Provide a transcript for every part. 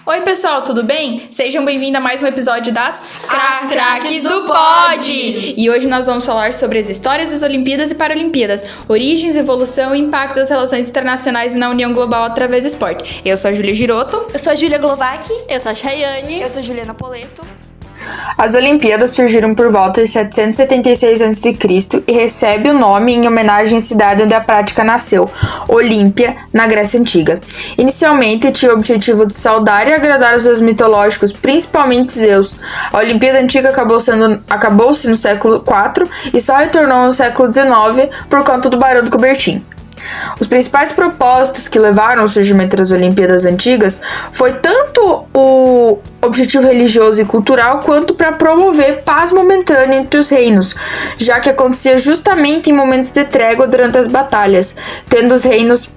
Oi pessoal, tudo bem? Sejam bem-vindos a mais um episódio das Craques do Pod! E hoje nós vamos falar sobre as histórias das Olimpíadas e Paralimpíadas, origens, evolução e impacto das relações internacionais na união global através do esporte. Eu sou a Júlia Giroto. Eu sou a Júlia Glovac. Eu sou a Chayane. Eu sou a Juliana Poleto. As Olimpíadas surgiram por volta de 776 a.C. e recebe o nome em homenagem à cidade onde a prática nasceu, Olímpia, na Grécia Antiga. Inicialmente tinha o objetivo de saudar e agradar os deuses mitológicos, principalmente Zeus. A Olimpíada Antiga acabou-se no século IV e só retornou no século XIX por conta do Barão de Coubertin. Os principais propósitos que levaram ao surgimento das Olimpíadas Antigas foi tanto o objetivo religioso e cultural quanto para promover paz momentânea entre os reinos, já que acontecia justamente em momentos de trégua durante as batalhas, tendo os reinos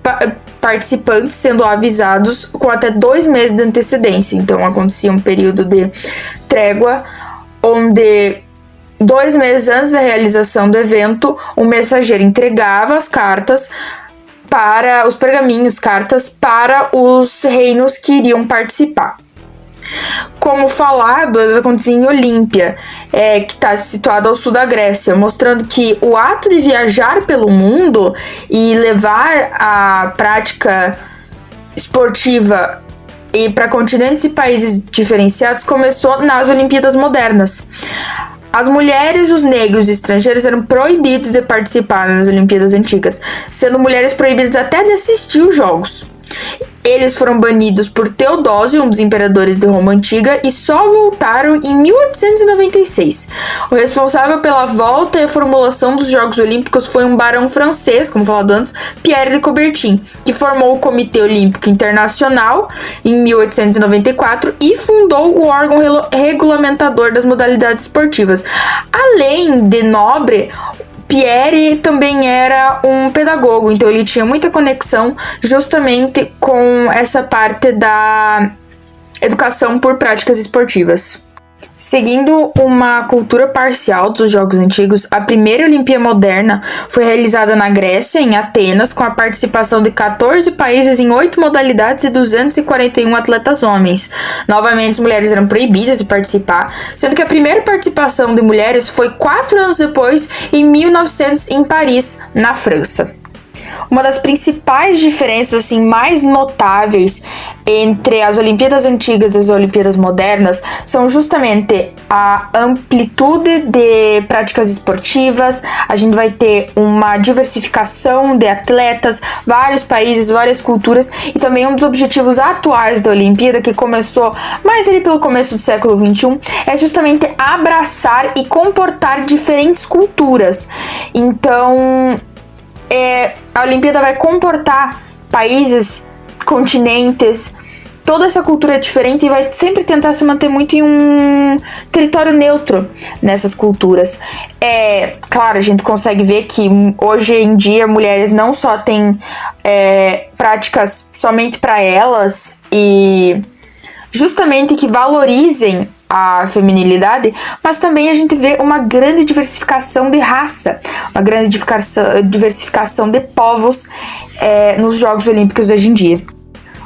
participantes sendo avisados com até 2 meses de antecedência. Então acontecia um período de trégua onde 2 meses antes da realização do evento, o mensageiro entregava as cartas para os pergaminhos, cartas para os reinos que iriam participar. Como falado, elas aconteciam em Olímpia, que está situada ao sul da Grécia, mostrando que o ato de viajar pelo mundo e levar a prática esportiva e para continentes e países diferenciados começou nas Olimpíadas modernas. As mulheres, os negros e estrangeiros eram proibidos de participar nas Olimpíadas Antigas, sendo mulheres proibidas até de assistir os jogos. Eles foram banidos por Teodósio, um dos imperadores de Roma Antiga, e só voltaram em 1896. O responsável pela volta e a formulação dos Jogos Olímpicos foi um barão francês, como falado antes, Pierre de Coubertin, que formou o Comitê Olímpico Internacional em 1894 e fundou o órgão regulamentador das modalidades esportivas. Além de nobre, Pierre também era um pedagogo, então ele tinha muita conexão justamente com essa parte da educação por práticas esportivas. Seguindo uma cultura parcial dos Jogos Antigos, a primeira Olimpíada moderna foi realizada na Grécia, em Atenas, com a participação de 14 países em 8 modalidades e 241 atletas homens. Novamente, as mulheres eram proibidas de participar, sendo que a primeira participação de mulheres foi 4 anos depois, em 1900, em Paris, na França. Uma das principais diferenças mais notáveis entre as Olimpíadas Antigas e as Olimpíadas Modernas são justamente a amplitude de práticas esportivas. A gente vai ter uma diversificação de atletas, vários países, várias culturas, e também um dos objetivos atuais da Olimpíada, que começou mais ali pelo começo do século XXI, é justamente abraçar e comportar diferentes culturas. Então, a Olimpíada vai comportar países, continentes, toda essa cultura é diferente e vai sempre tentar se manter muito em um território neutro nessas culturas. Claro, a gente consegue ver que hoje em dia mulheres não só têm práticas somente para elas e justamente que valorizem a feminilidade, mas também a gente vê uma grande diversificação de raça, uma grande diversificação de povos nos Jogos Olímpicos de hoje em dia.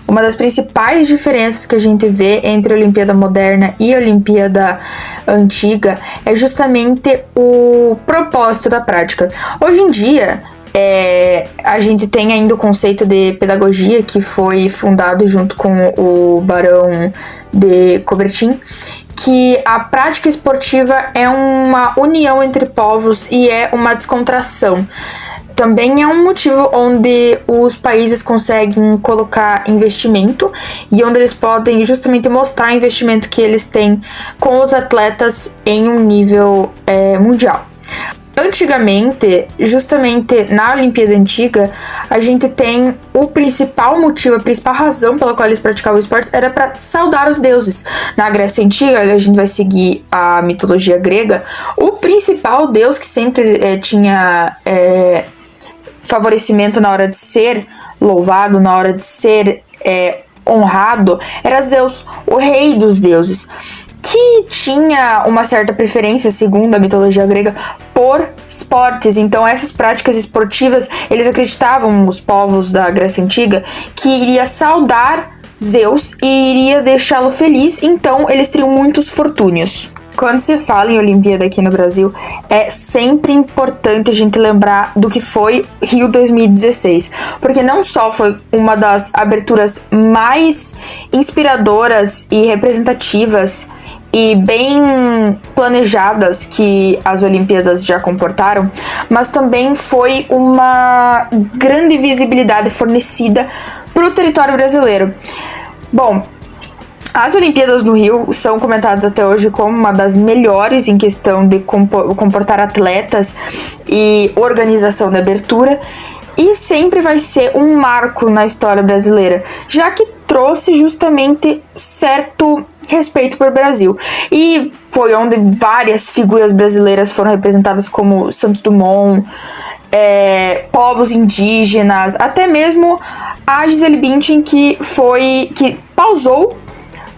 Uma das principais diferenças que a gente vê entre a Olimpíada Moderna e a Olimpíada Antiga é justamente o propósito da prática. Hoje em dia, a gente tem ainda o conceito de pedagogia, que foi fundado junto com o Barão de Coubertin, que a prática esportiva é uma união entre povos e é uma descontração. Também é um motivo onde os países conseguem colocar investimento e onde eles podem justamente mostrar o investimento que eles têm com os atletas em um nível mundial. Antigamente, justamente na Olimpíada Antiga, a gente tem o principal motivo, a principal razão pela qual eles praticavam esportes era para saudar os deuses. Na Grécia Antiga, a gente vai seguir a mitologia grega, o principal deus que sempre tinha favorecimento na hora de ser louvado, na hora de ser honrado, era Zeus, o rei dos deuses, que tinha uma certa preferência, segundo a mitologia grega, por esportes. Então essas práticas esportivas, eles acreditavam, os povos da Grécia Antiga, que iria saudar Zeus e iria deixá-lo feliz, então eles teriam muitos fortúnios. Quando se fala em Olimpíada aqui no Brasil, é sempre importante a gente lembrar do que foi Rio 2016, porque não só foi uma das aberturas mais inspiradoras e representativas e bem planejadas que as Olimpíadas já comportaram, mas também foi uma grande visibilidade fornecida para o território brasileiro. Bom, as Olimpíadas no Rio são comentadas até hoje como uma das melhores em questão de comportar atletas e organização da abertura, e sempre vai ser um marco na história brasileira, já que trouxe justamente certo respeito por Brasil. E foi onde várias figuras brasileiras foram representadas, como Santos Dumont, povos indígenas, até mesmo a Gisele Bündchen, que pausou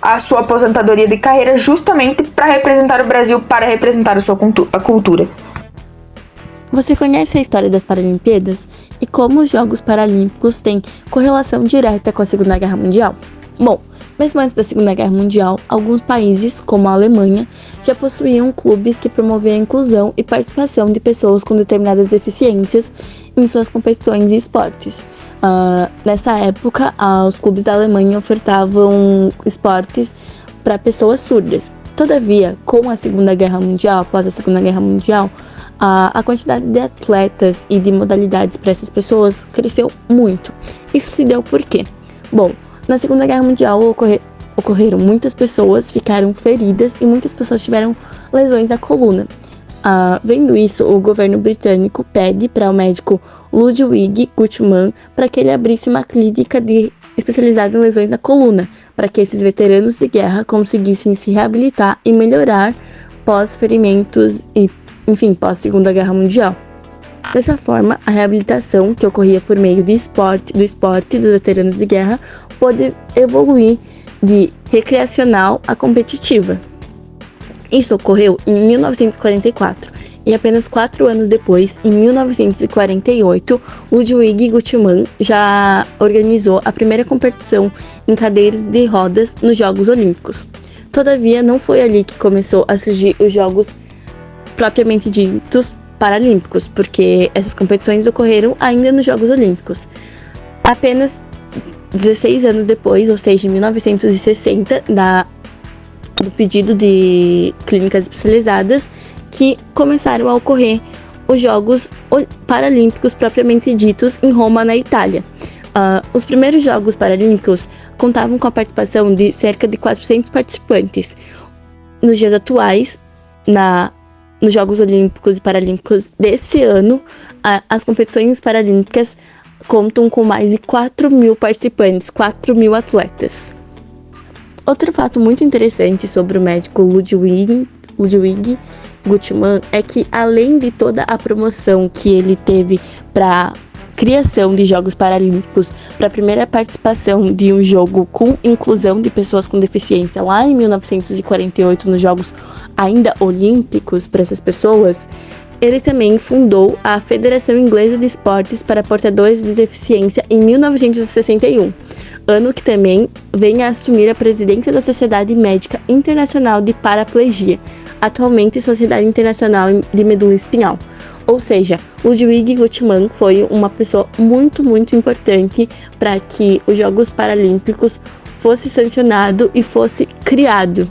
a sua aposentadoria de carreira justamente para representar o Brasil, para representar a sua cultura. Você conhece a história das Paralimpíadas e como os Jogos Paralímpicos têm correlação direta com a Segunda Guerra Mundial? Bom, mesmo antes da Segunda Guerra Mundial, alguns países, como a Alemanha, já possuíam clubes que promoviam a inclusão e participação de pessoas com determinadas deficiências em suas competições e esportes. Nessa época, os clubes da Alemanha ofertavam esportes para pessoas surdas. Todavia, com a Segunda Guerra Mundial, após a Segunda Guerra Mundial, a quantidade de atletas e de modalidades para essas pessoas cresceu muito. Isso se deu por quê? Bom, na Segunda Guerra Mundial ocorreram muitas pessoas, ficaram feridas e muitas pessoas tiveram lesões na coluna. Vendo isso, o governo britânico pede para o médico Ludwig Guttmann para que ele abrisse uma clínica especializada em lesões na coluna, para que esses veteranos de guerra conseguissem se reabilitar e melhorar pós-ferimentos e, enfim, pós-Segunda Guerra Mundial. Dessa forma, a reabilitação, que ocorria por meio do esporte dos veteranos de guerra, pôde evoluir de recreacional a competitiva. Isso ocorreu em 1944 e apenas 4 anos depois, em 1948, Ludwig Guttmann já organizou a primeira competição em cadeiras de rodas nos Jogos Olímpicos. Todavia, não foi ali que começou a surgir os Jogos propriamente ditos paralímpicos, porque essas competições ocorreram ainda nos Jogos Olímpicos. Apenas 16 anos depois, ou seja, em 1960, do pedido de clínicas especializadas, que começaram a ocorrer os Jogos Paralímpicos propriamente ditos em Roma, na Itália. Os primeiros Jogos Paralímpicos contavam com a participação de cerca de 400 participantes. Nos dias atuais, nos Jogos Olímpicos e Paralímpicos desse ano, as competições paralímpicas contam com mais de 4.000 participantes, 4.000 atletas. Outro fato muito interessante sobre o médico Ludwig Guttmann é que, além de toda a promoção que ele teve para criação de Jogos Paralímpicos, para a primeira participação de um jogo com inclusão de pessoas com deficiência lá em 1948, nos Jogos ainda olímpicos para essas pessoas, ele também fundou a Federação Inglesa de Esportes para Portadores de Deficiência em 1961, ano que também vem a assumir a presidência da Sociedade Médica Internacional de Paraplegia, atualmente Sociedade Internacional de Medula Espinhal. Ou seja, Ludwig Guttmann foi uma pessoa muito, muito importante para que os Jogos Paralímpicos fosse sancionado e fosse criado.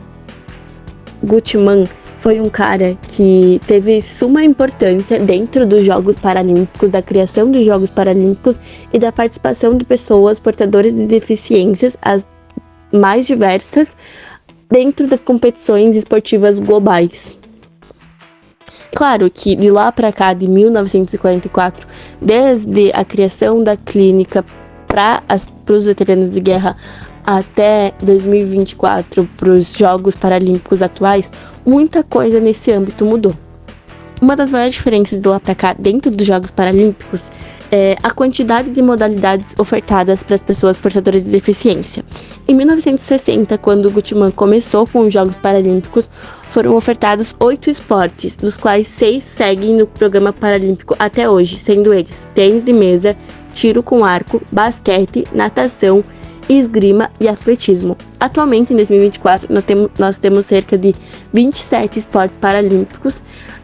Guttmann foi um cara que teve suma importância dentro dos Jogos Paralímpicos, da criação dos Jogos Paralímpicos e da participação de pessoas portadoras de deficiências, as mais diversas, dentro das competições esportivas globais. Claro que de lá para cá, de 1944, desde a criação da clínica para os veteranos de guerra até 2024, para os Jogos Paralímpicos atuais, muita coisa nesse âmbito mudou. Uma das maiores diferenças de lá para cá dentro dos Jogos Paralímpicos é a quantidade de modalidades ofertadas para as pessoas portadoras de deficiência. Em 1960, quando Guttmann começou com os Jogos Paralímpicos, foram ofertados 8 esportes, dos quais 6 seguem no programa paralímpico até hoje, sendo eles tênis de mesa, tiro com arco, basquete, natação esgrima e atletismo. Atualmente, em 2024, nós temos cerca de 27 esportes paralímpicos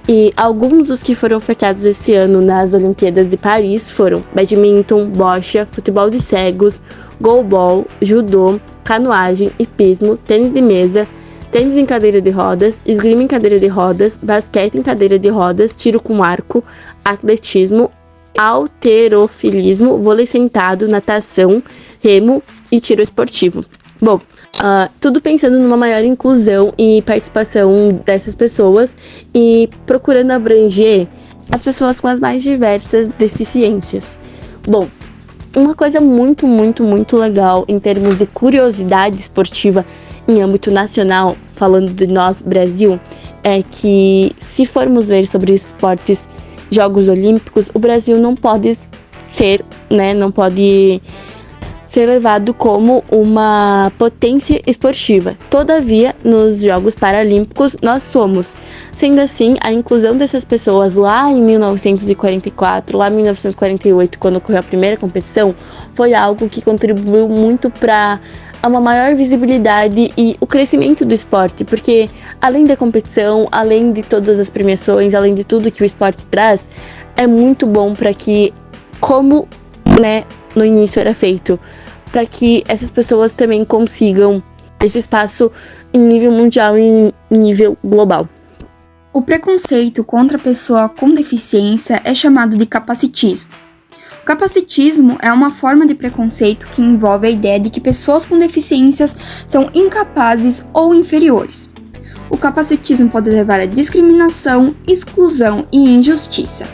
e alguns dos que foram ofertados esse ano nas Olimpíadas de Paris foram badminton, bocha, futebol de cegos, goalball, judô, canoagem, hipismo, tênis de mesa, tênis em cadeira de rodas, esgrima em cadeira de rodas, basquete em cadeira de rodas, tiro com arco, atletismo, halterofilismo, vôlei sentado, natação, remo e tiro esportivo. Bom, tudo pensando numa maior inclusão e participação dessas pessoas e procurando abranger as pessoas com as mais diversas deficiências. Bom, uma coisa muito legal em termos de curiosidade esportiva em âmbito nacional, falando de nós, Brasil, é que se formos ver sobre esportes, Jogos Olímpicos, o Brasil não pode ser levado como uma potência esportiva. Todavia, nos Jogos Paralímpicos, nós somos. Sendo assim, a inclusão dessas pessoas lá em 1944, lá em 1948, quando ocorreu a primeira competição, foi algo que contribuiu muito para uma maior visibilidade e o crescimento do esporte, porque além da competição, além de todas as premiações, além de tudo que o esporte traz, é muito bom para que, como no início era feito, para que essas pessoas também consigam esse espaço em nível mundial e em nível global. O preconceito contra a pessoa com deficiência é chamado de capacitismo. O capacitismo é uma forma de preconceito que envolve a ideia de que pessoas com deficiências são incapazes ou inferiores. O capacitismo pode levar a discriminação, exclusão e injustiça.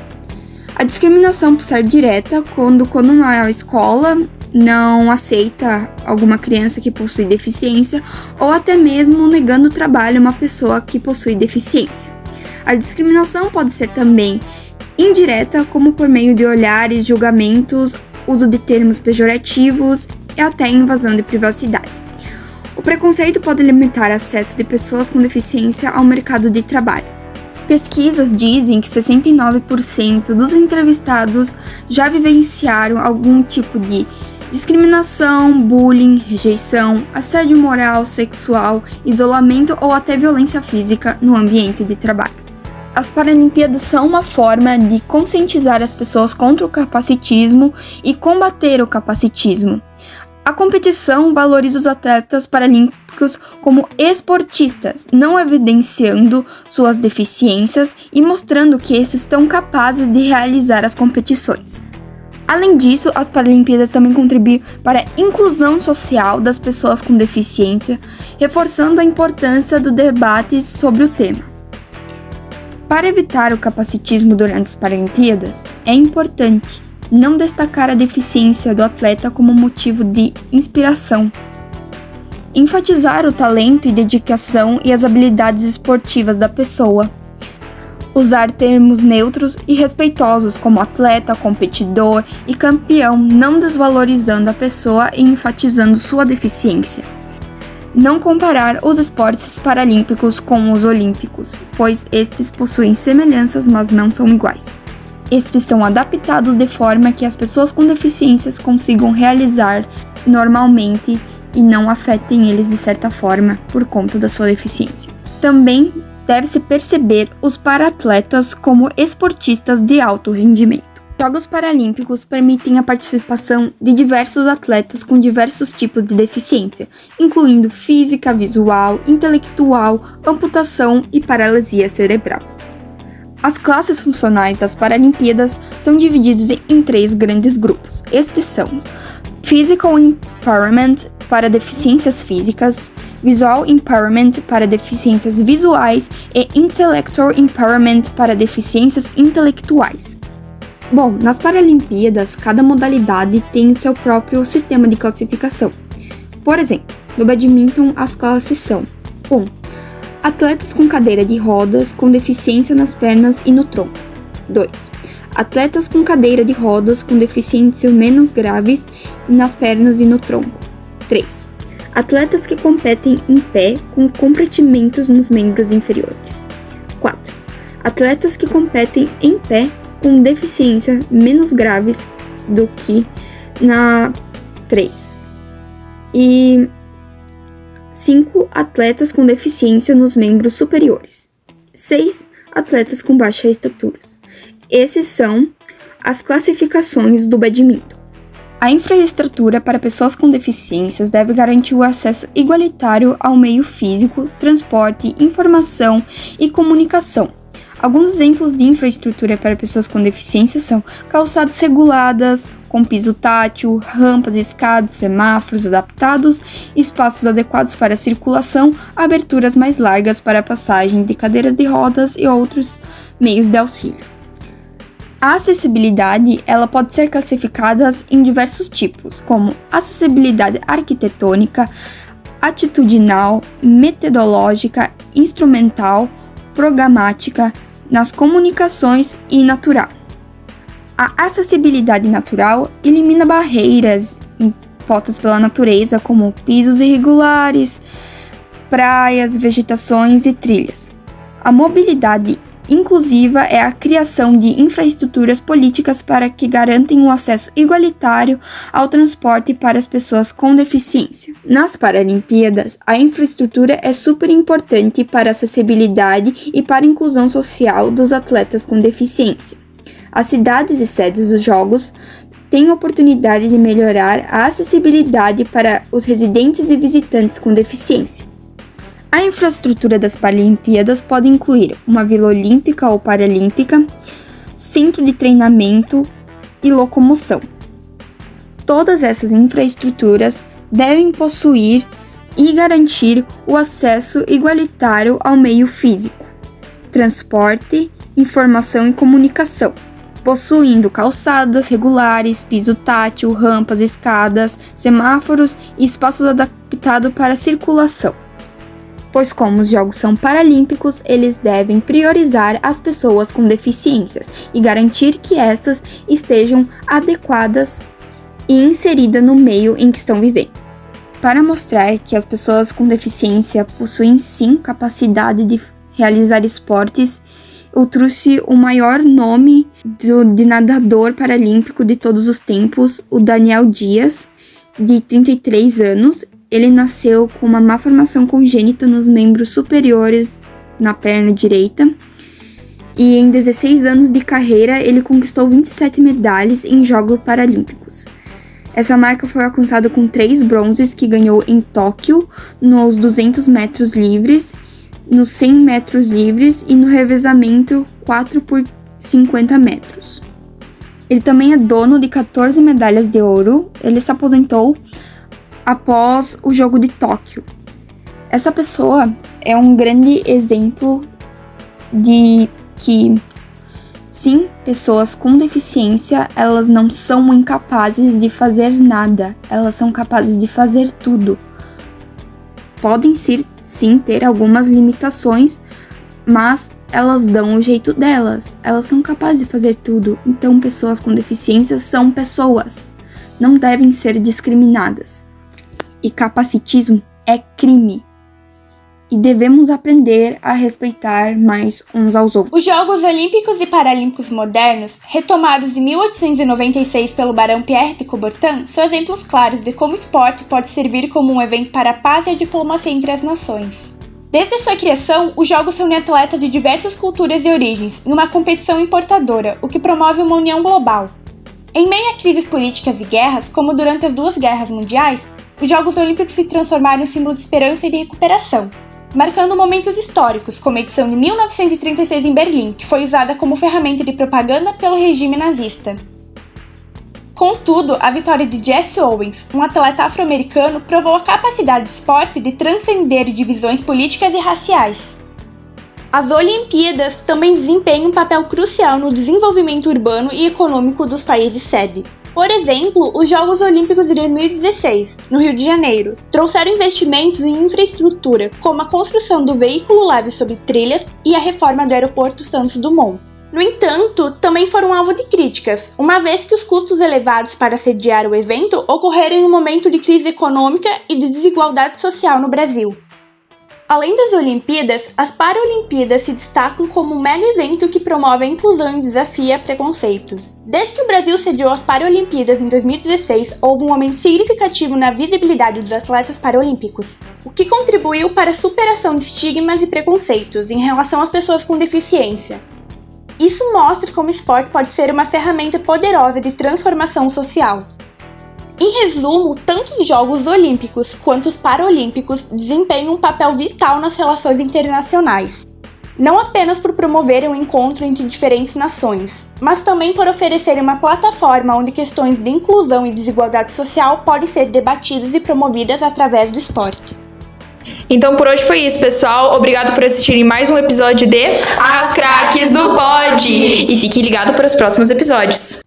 A discriminação pode ser direta quando uma escola não aceita alguma criança que possui deficiência ou até mesmo negando trabalho a uma pessoa que possui deficiência. A discriminação pode ser também indireta, como por meio de olhares, julgamentos, uso de termos pejorativos e até invasão de privacidade. O preconceito pode limitar acesso de pessoas com deficiência ao mercado de trabalho. Pesquisas dizem que 69% dos entrevistados já vivenciaram algum tipo de discriminação, bullying, rejeição, assédio moral, sexual, isolamento ou até violência física no ambiente de trabalho. As Paralimpíadas são uma forma de conscientizar as pessoas contra o capacitismo e combater o capacitismo. A competição valoriza os atletas paralímpicos como esportistas, não evidenciando suas deficiências e mostrando que estes estão capazes de realizar as competições. Além disso, as Paralimpíadas também contribuem para a inclusão social das pessoas com deficiência, reforçando a importância do debate sobre o tema. Para evitar o capacitismo durante as Paralimpíadas, é importante não destacar a deficiência do atleta como motivo de inspiração. Enfatizar o talento e dedicação e as habilidades esportivas da pessoa. Usar termos neutros e respeitosos como atleta, competidor e campeão, não desvalorizando a pessoa e enfatizando sua deficiência. Não comparar os esportes paralímpicos com os olímpicos, pois estes possuem semelhanças, mas não são iguais. Estes são adaptados de forma que as pessoas com deficiências consigam realizar normalmente e não afetem eles de certa forma por conta da sua deficiência. Também deve-se perceber os para-atletas como esportistas de alto rendimento. Jogos Paralímpicos permitem a participação de diversos atletas com diversos tipos de deficiência, incluindo física, visual, intelectual, amputação e paralisia cerebral. As classes funcionais das Paralimpíadas são divididas em 3 grandes grupos. Estes são Physical Empowerment para deficiências físicas, Visual Empowerment para deficiências visuais e Intellectual Empowerment para deficiências intelectuais. Bom, nas Paralimpíadas, cada modalidade tem o seu próprio sistema de classificação. Por exemplo, no badminton, as classes são 1. Atletas com cadeira de rodas com deficiência nas pernas e no tronco. 2. Atletas com cadeira de rodas com deficiências menos graves nas pernas e no tronco. 3. Atletas que competem em pé com comprometimentos nos membros inferiores. 4. Atletas que competem em pé com deficiência menos graves do que na 3. e 5 atletas com deficiência nos membros superiores, 6 atletas com baixa estatura. Esses são as classificações do badminton. A infraestrutura para pessoas com deficiências deve garantir o acesso igualitário ao meio físico, transporte, informação e comunicação. Alguns exemplos de infraestrutura para pessoas com deficiência são calçadas reguladas, com piso tátil, rampas, escadas, semáforos adaptados, espaços adequados para circulação, aberturas mais largas para passagem de cadeiras de rodas e outros meios de auxílio. A acessibilidade ela pode ser classificada em diversos tipos, como acessibilidade arquitetônica, atitudinal, metodológica, instrumental, programática, nas comunicações e natural. A acessibilidade natural elimina barreiras impostas pela natureza, como pisos irregulares, praias, vegetações e trilhas. A mobilidade inclusiva é a criação de infraestruturas políticas para que garantem o acesso igualitário ao transporte para as pessoas com deficiência. Nas Paralimpíadas, a infraestrutura é super importante para a acessibilidade e para a inclusão social dos atletas com deficiência. As cidades e sedes dos Jogos têm a oportunidade de melhorar a acessibilidade para os residentes e visitantes com deficiência. A infraestrutura das Paralimpíadas pode incluir uma vila olímpica ou paralímpica, centro de treinamento e locomoção. Todas essas infraestruturas devem possuir e garantir o acesso igualitário ao meio físico, transporte, informação e comunicação, possuindo calçadas regulares, piso tátil, rampas, escadas, semáforos e espaços adaptados para circulação. Pois como os Jogos são paralímpicos, eles devem priorizar as pessoas com deficiências e garantir que estas estejam adequadas e inseridas no meio em que estão vivendo. Para mostrar que as pessoas com deficiência possuem sim capacidade de realizar esportes, eu trouxe o maior nome de nadador paralímpico de todos os tempos, o Daniel Dias, de 33 anos. Ele nasceu com uma má formação congênita nos membros superiores na perna direita e em 16 anos de carreira ele conquistou 27 medalhas em Jogos Paralímpicos. Essa marca foi alcançada com 3 bronzes que ganhou em Tóquio nos 200 metros livres, nos 100 metros livres e no revezamento 4 por 50 metros. Ele também é dono de 14 medalhas de ouro. Ele se aposentou após o jogo de Tóquio. Essa pessoa é um grande exemplo de que, sim, pessoas com deficiência, elas não são incapazes de fazer nada, elas são capazes de fazer tudo. Podem sim ter algumas limitações, mas elas dão o jeito delas, elas são capazes de fazer tudo. Então, pessoas com deficiência são pessoas, não devem ser discriminadas. E capacitismo é crime. E devemos aprender a respeitar mais uns aos outros. Os Jogos Olímpicos e Paralímpicos modernos, retomados em 1896 pelo barão Pierre de Coubertin, são exemplos claros de como o esporte pode servir como um evento para a paz e a diplomacia entre as nações. Desde sua criação, os Jogos reúnem atletas de diversas culturas e origens em uma competição importadora, o que promove uma união global. Em meio a crises políticas e guerras, como durante as 2 guerras mundiais, os Jogos Olímpicos se transformaram em símbolo de esperança e de recuperação, marcando momentos históricos, como a edição de 1936 em Berlim, que foi usada como ferramenta de propaganda pelo regime nazista. Contudo, a vitória de Jesse Owens, um atleta afro-americano, provou a capacidade do esporte de transcender divisões políticas e raciais. As Olimpíadas também desempenham um papel crucial no desenvolvimento urbano e econômico dos países sede. Por exemplo, os Jogos Olímpicos de 2016, no Rio de Janeiro, trouxeram investimentos em infraestrutura, como a construção do veículo leve sobre trilhas e a reforma do aeroporto Santos Dumont. No entanto, também foram alvo de críticas, uma vez que os custos elevados para sediar o evento ocorreram em um momento de crise econômica e de desigualdade social no Brasil. Além das Olimpíadas, as Paralimpíadas se destacam como um mega evento que promove a inclusão e desafia preconceitos. Desde que o Brasil sediou as Paralimpíadas em 2016, houve um aumento significativo na visibilidade dos atletas paralímpicos, o que contribuiu para a superação de estigmas e preconceitos em relação às pessoas com deficiência. Isso mostra como o esporte pode ser uma ferramenta poderosa de transformação social. Em resumo, tanto os Jogos Olímpicos quanto os Paralímpicos desempenham um papel vital nas relações internacionais, não apenas por promoverem um encontro entre diferentes nações, mas também por oferecerem uma plataforma onde questões de inclusão e desigualdade social podem ser debatidas e promovidas através do esporte. Então por hoje foi isso, pessoal. Obrigado por assistirem mais um episódio de As Craques do Pod. E fique ligado para os próximos episódios.